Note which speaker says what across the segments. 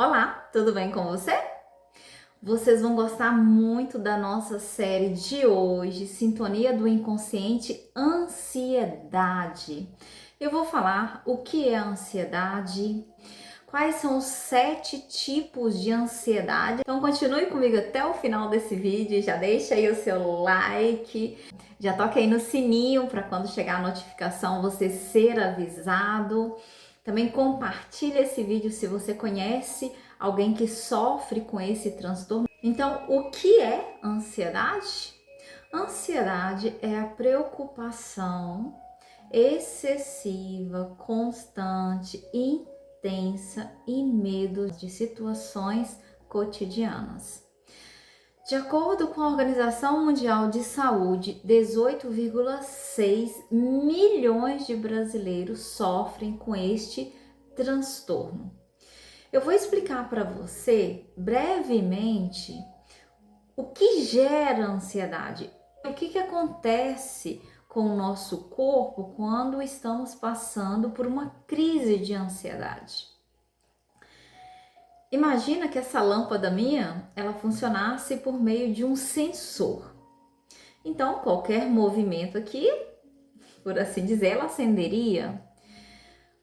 Speaker 1: Olá, tudo bem com você? Vocês vão gostar muito da nossa série de hoje, Sintonia do Inconsciente, Ansiedade. Eu vou falar o que é ansiedade, quais são os 7 tipos de ansiedade. Então continue comigo até o final desse vídeo, já deixa aí o seu like, já toca aí no sininho para quando chegar a notificação você ser avisado. Também compartilhe esse vídeo se você conhece alguém que sofre com esse transtorno. Então, o que é ansiedade? Ansiedade é a preocupação excessiva, constante, intensa e medo de situações cotidianas. De acordo com a Organização Mundial de Saúde, 18,6 milhões de brasileiros sofrem com este transtorno. Eu vou explicar para você brevemente o que gera ansiedade, o que acontece com o nosso corpo quando estamos passando por uma crise de ansiedade. Imagina que essa lâmpada minha, ela funcionasse por meio de um sensor. Então, qualquer movimento aqui, por assim dizer, ela acenderia.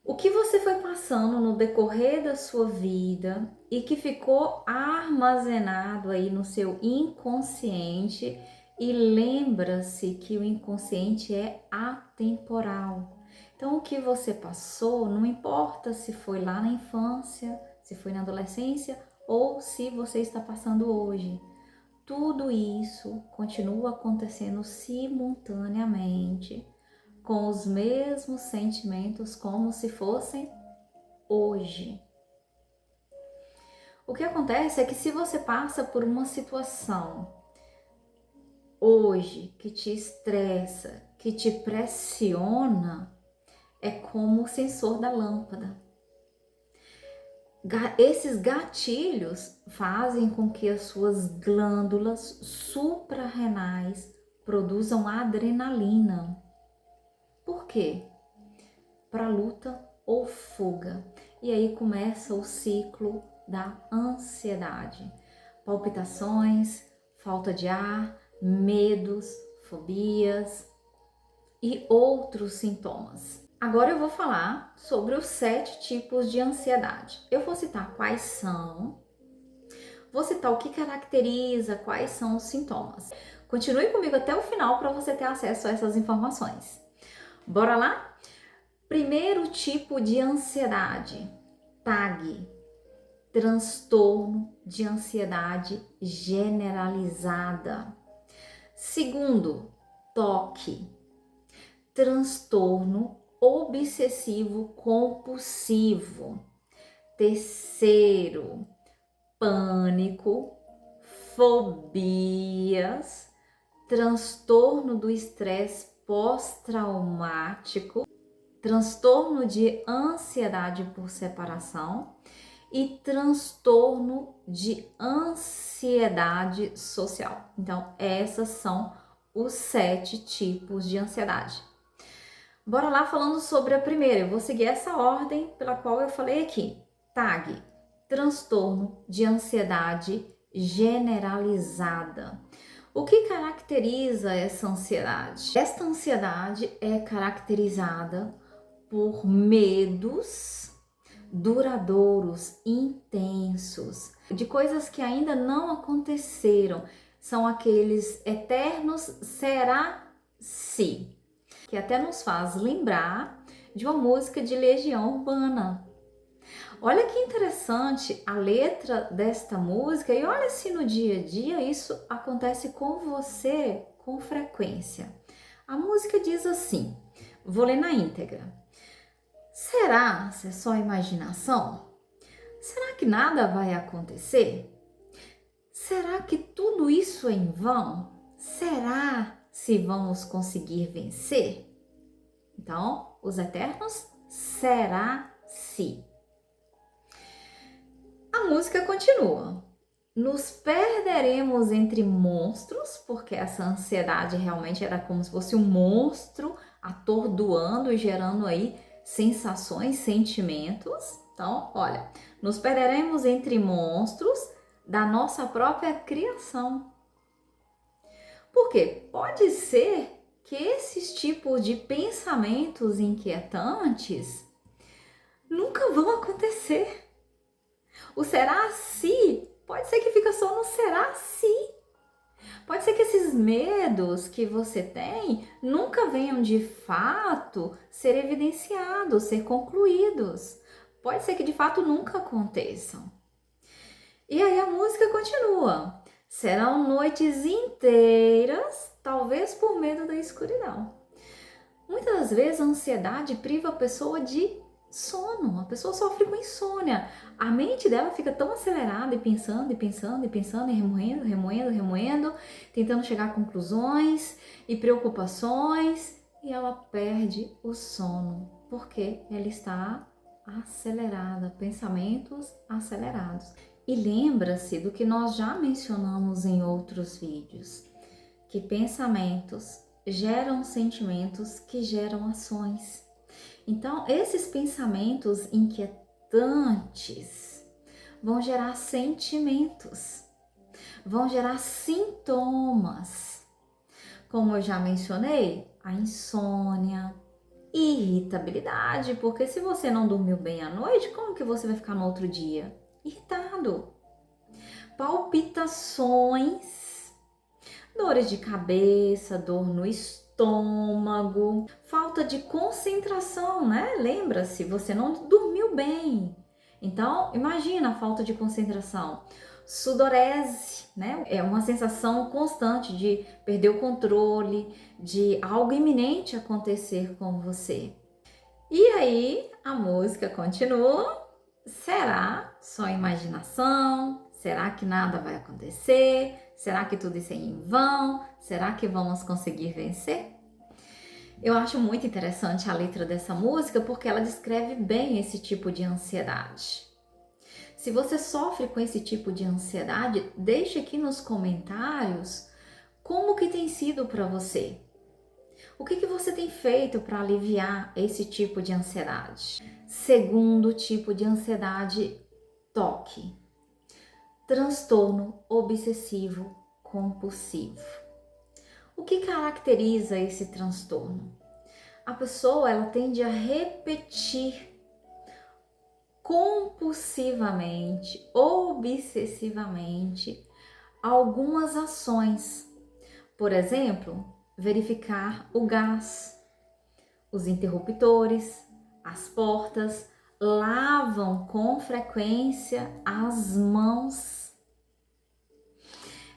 Speaker 1: O que você foi passando no decorrer da sua vida e que ficou armazenado aí no seu inconsciente, e lembra-se que o inconsciente é atemporal. Então, o que você passou, não importa se foi lá na infância, se foi na adolescência ou se você está passando hoje. Tudo isso continua acontecendo simultaneamente, com os mesmos sentimentos como se fossem hoje. O que acontece é que se você passa por uma situação hoje que te estressa, que te pressiona, é como o sensor da lâmpada. Esses gatilhos fazem com que as suas glândulas suprarrenais produzam adrenalina. Por quê? Para luta ou fuga. E aí começa o ciclo da ansiedade. Palpitações, falta de ar, medos, fobias e outros sintomas. Agora eu vou falar sobre os 7 tipos de ansiedade. Eu vou citar quais são, vou citar o que caracteriza, quais são os sintomas. Continue comigo até o final para você ter acesso a essas informações. Bora lá? Primeiro tipo de ansiedade, TAG, transtorno de ansiedade generalizada. Segundo, TOC, transtorno obsessivo compulsivo. Terceiro, pânico, fobias, transtorno do estresse pós-traumático, transtorno de ansiedade por separação e transtorno de ansiedade social. Então, essas são os 7 tipos de ansiedade. Bora lá falando sobre a primeira. Eu vou seguir essa ordem pela qual eu falei aqui. TAG, transtorno de ansiedade generalizada. O que caracteriza essa ansiedade? Esta ansiedade é caracterizada por medos duradouros, intensos, de coisas que ainda não aconteceram. São aqueles eternos será se, que até nos faz lembrar de uma música de Legião Urbana. Olha que interessante a letra desta música, e olha se no dia a dia isso acontece com você com frequência. A música diz assim, vou ler na íntegra. Será se é só imaginação? Será que nada vai acontecer? Será que tudo isso é em vão? Será se vamos conseguir vencer? Então, os eternos, será se. A música continua. Nos perderemos entre monstros, porque essa ansiedade realmente era como se fosse um monstro atordoando e gerando aí sensações, sentimentos. Então, olha, nos perderemos entre monstros da nossa própria criação. Por quê? Pode ser que esses tipos de pensamentos inquietantes nunca vão acontecer. O será se pode ser que fica só no será se. Pode ser que esses medos que você tem nunca venham de fato ser evidenciados, ser concluídos. Pode ser que de fato nunca aconteçam. E aí a música continua. Serão noites inteiras, talvez por medo da escuridão. Muitas das vezes a ansiedade priva a pessoa de sono, a pessoa sofre com insônia. A mente dela fica tão acelerada e pensando, e pensando, e pensando, e remoendo, tentando chegar a conclusões e preocupações, e ela perde o sono, porque ela está acelerada, pensamentos acelerados. E lembra-se do que nós já mencionamos em outros vídeos, que pensamentos geram sentimentos que geram ações. Então, esses pensamentos inquietantes vão gerar sentimentos, vão gerar sintomas. Como eu já mencionei, a insônia, irritabilidade, porque se você não dormiu bem à noite, como que você vai ficar no outro dia? Irritado. Palpitações, dores de cabeça, dor no estômago, falta de concentração, né? Lembra-se, você não dormiu bem. Então, imagina a falta de concentração. Sudorese, né? É uma sensação constante de perder o controle, de algo iminente acontecer com você. E aí, a música continua. Será só imaginação? Será que nada vai acontecer? Será que tudo isso é em vão? Será que vamos conseguir vencer? Eu acho muito interessante a letra dessa música porque ela descreve bem esse tipo de ansiedade. Se você sofre com esse tipo de ansiedade, deixe aqui nos comentários como que tem sido para você. O que você tem feito para aliviar esse tipo de ansiedade? Segundo tipo de ansiedade, TOC. Transtorno obsessivo compulsivo. O que caracteriza esse transtorno? A pessoa ela tende a repetir compulsivamente, obsessivamente, algumas ações. Por exemplo, verificar o gás, os interruptores, as portas, lavam com frequência as mãos.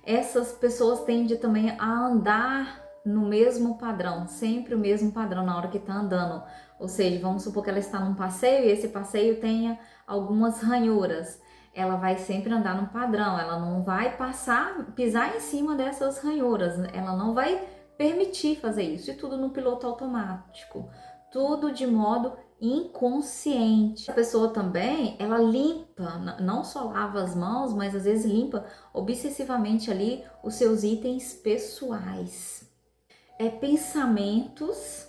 Speaker 1: Essas pessoas tendem também a andar no mesmo padrão, sempre o mesmo padrão na hora que está andando. Ou seja, vamos supor que ela está num passeio e esse passeio tenha algumas ranhuras. Ela vai sempre andar no padrão, ela não vai pisar em cima dessas ranhuras, ela não vai permitir fazer isso. E tudo no piloto automático, tudo de modo inconsciente. A pessoa também, ela limpa, não só lava as mãos, mas às vezes limpa obsessivamente ali os seus itens pessoais. Pensamentos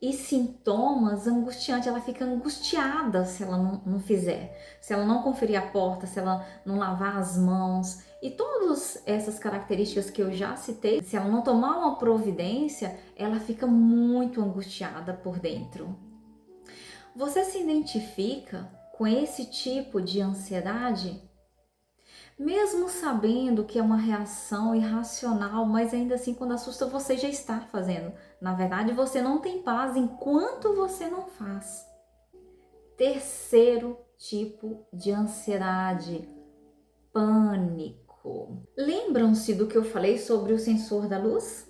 Speaker 1: e sintomas angustiantes, ela fica angustiada se ela não fizer, se ela não conferir a porta, se ela não lavar as mãos e todas essas características que eu já citei, se ela não tomar uma providência, ela fica muito angustiada por dentro. Você se identifica com esse tipo de ansiedade? Mesmo sabendo que é uma reação irracional, mas ainda assim quando assusta você já está fazendo. Na verdade, você não tem paz enquanto você não faz. Terceiro tipo de ansiedade, pânico. Lembram-se do que eu falei sobre o sensor da luz?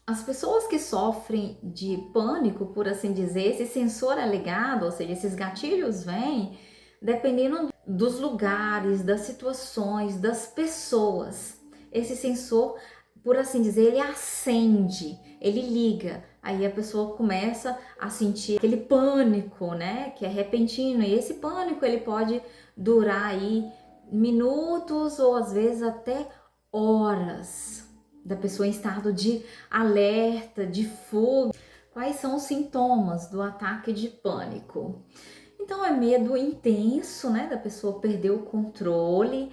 Speaker 1: As pessoas que sofrem de pânico, por assim dizer, esse sensor é ligado, ou seja, esses gatilhos vêm dependendo dos lugares, das situações, das pessoas. Esse sensor, por assim dizer, ele acende, ele liga. Aí a pessoa começa a sentir aquele pânico, né, que é repentino. E esse pânico ele pode durar aí minutos ou às vezes até horas, da pessoa em estado de alerta, de fuga. Quais são os sintomas do ataque de pânico? Então é medo intenso, né, da pessoa perder o controle,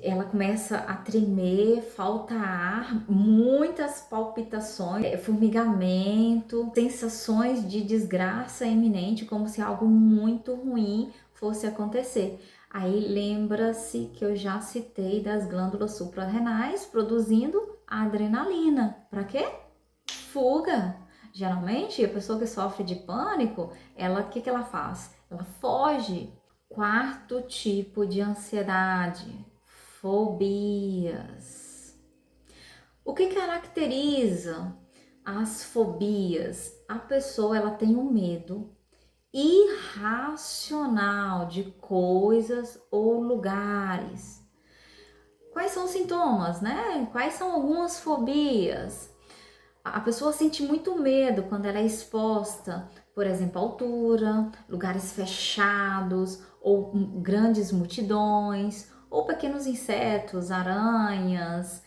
Speaker 1: ela começa a tremer, falta ar, muitas palpitações, formigamento, sensações de desgraça iminente, como se algo muito ruim fosse acontecer. Aí lembra-se que eu já citei das glândulas suprarrenais produzindo adrenalina. Para quê? Fuga. Geralmente, a pessoa que sofre de pânico, o que ela faz? Ela foge. Quarto tipo de ansiedade, fobias. O que caracteriza as fobias? A pessoa ela tem um medo irracional de coisas ou lugares. Quais são os sintomas, né? Quais são algumas fobias? A pessoa sente muito medo quando ela é exposta, por exemplo, à altura, lugares fechados, ou grandes multidões, ou pequenos insetos, aranhas.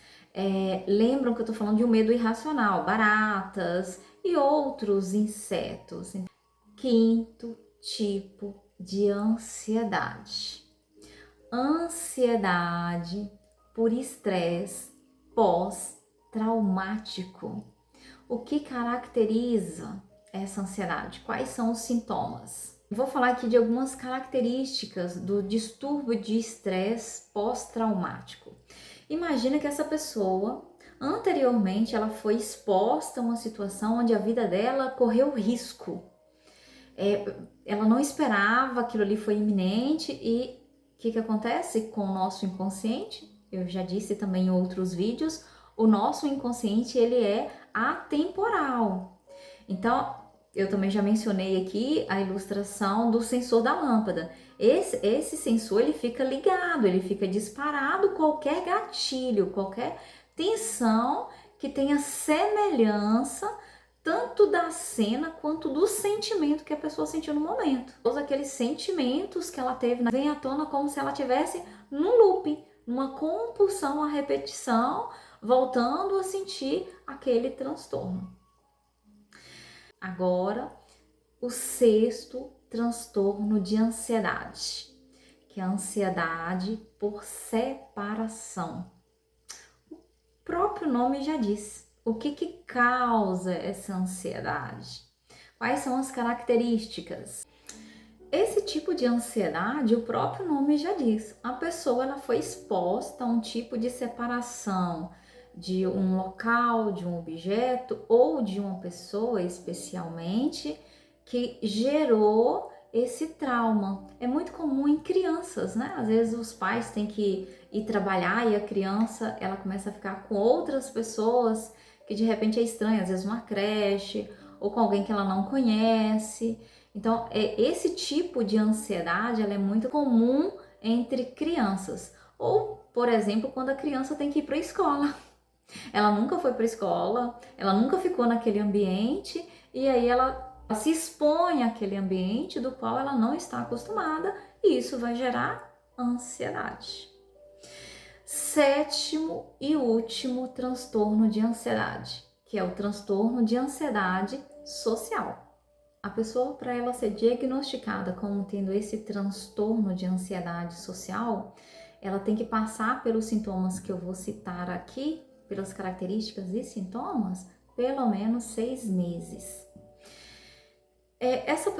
Speaker 1: Lembram que eu estou falando de um medo irracional, baratas e outros insetos. Quinto tipo de ansiedade. Ansiedade por estresse pós-traumático. O que caracteriza essa ansiedade? Quais são os sintomas? Vou falar aqui de algumas características do distúrbio de estresse pós-traumático. Imagina que essa pessoa, anteriormente, ela foi exposta a uma situação onde a vida dela correu risco. Ela não esperava, aquilo ali foi iminente e o que acontece com o nosso inconsciente? Eu já disse também em outros vídeos, o nosso inconsciente ele é atemporal. Então, eu também já mencionei aqui a ilustração do sensor da lâmpada. Esse sensor ele fica ligado, ele fica disparado qualquer gatilho, qualquer tensão que tenha semelhança tanto da cena quanto do sentimento que a pessoa sentiu no momento. Todos aqueles sentimentos que ela teve vêm à tona como se ela tivesse num looping, numa compulsão à repetição, voltando a sentir aquele transtorno. Agora, o sexto transtorno de ansiedade, que é a ansiedade por separação. O próprio nome já diz. O que causa essa ansiedade? Quais são as características? Esse tipo de ansiedade, o próprio nome já diz. A pessoa ela foi exposta a um tipo de separação de um local, de um objeto ou de uma pessoa especialmente que gerou esse trauma. É muito comum em crianças, né? Às vezes os pais têm que ir trabalhar e a criança ela começa a ficar com outras pessoas que de repente é estranha, às vezes uma creche ou com alguém que ela não conhece. Então, esse tipo de ansiedade ela é muito comum entre crianças. Ou, por exemplo, quando a criança tem que ir para a escola. Ela nunca foi para a escola, ela nunca ficou naquele ambiente e aí ela se expõe àquele ambiente do qual ela não está acostumada e isso vai gerar ansiedade. Sétimo e último transtorno de ansiedade, que é o transtorno de ansiedade social. A pessoa, para ela ser diagnosticada como tendo esse transtorno de ansiedade social, ela tem que passar pelos sintomas que eu vou citar aqui, pelas características e sintomas, pelo menos 6 meses. Essa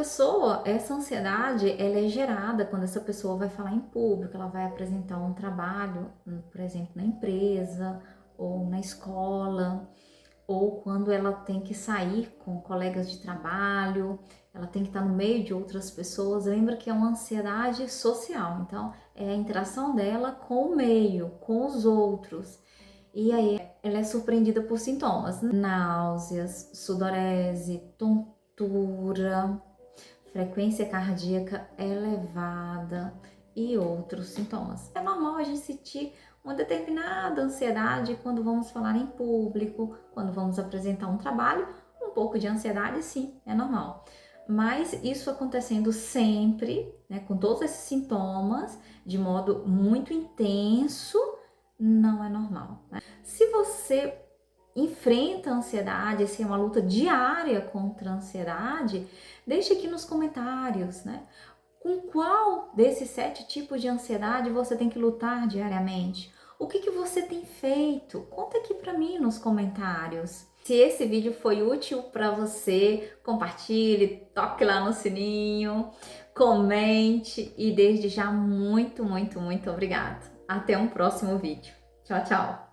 Speaker 1: ansiedade, ela é gerada quando essa pessoa vai falar em público, ela vai apresentar um trabalho, por exemplo, na empresa ou na escola, ou quando ela tem que sair com colegas de trabalho, ela tem que estar no meio de outras pessoas. Lembra que é uma ansiedade social, então é a interação dela com o meio, com os outros. E aí ela é surpreendida por sintomas, náuseas, sudorese, tontura, frequência cardíaca elevada e outros sintomas. É normal a gente sentir uma determinada ansiedade quando vamos falar em público, quando vamos apresentar um trabalho, um pouco de ansiedade sim, é normal. Mas isso acontecendo sempre, né, com todos esses sintomas, de modo muito intenso, não é normal, né? Se você enfrenta a ansiedade, se é uma luta diária contra a ansiedade, deixe aqui nos comentários, né? Com qual desses 7 tipos de ansiedade você tem que lutar diariamente? O que você tem feito? Conta aqui para mim nos comentários. Se esse vídeo foi útil para você, compartilhe, toque lá no sininho, comente e desde já muito, muito, muito obrigado. Até um próximo vídeo. Tchau, tchau!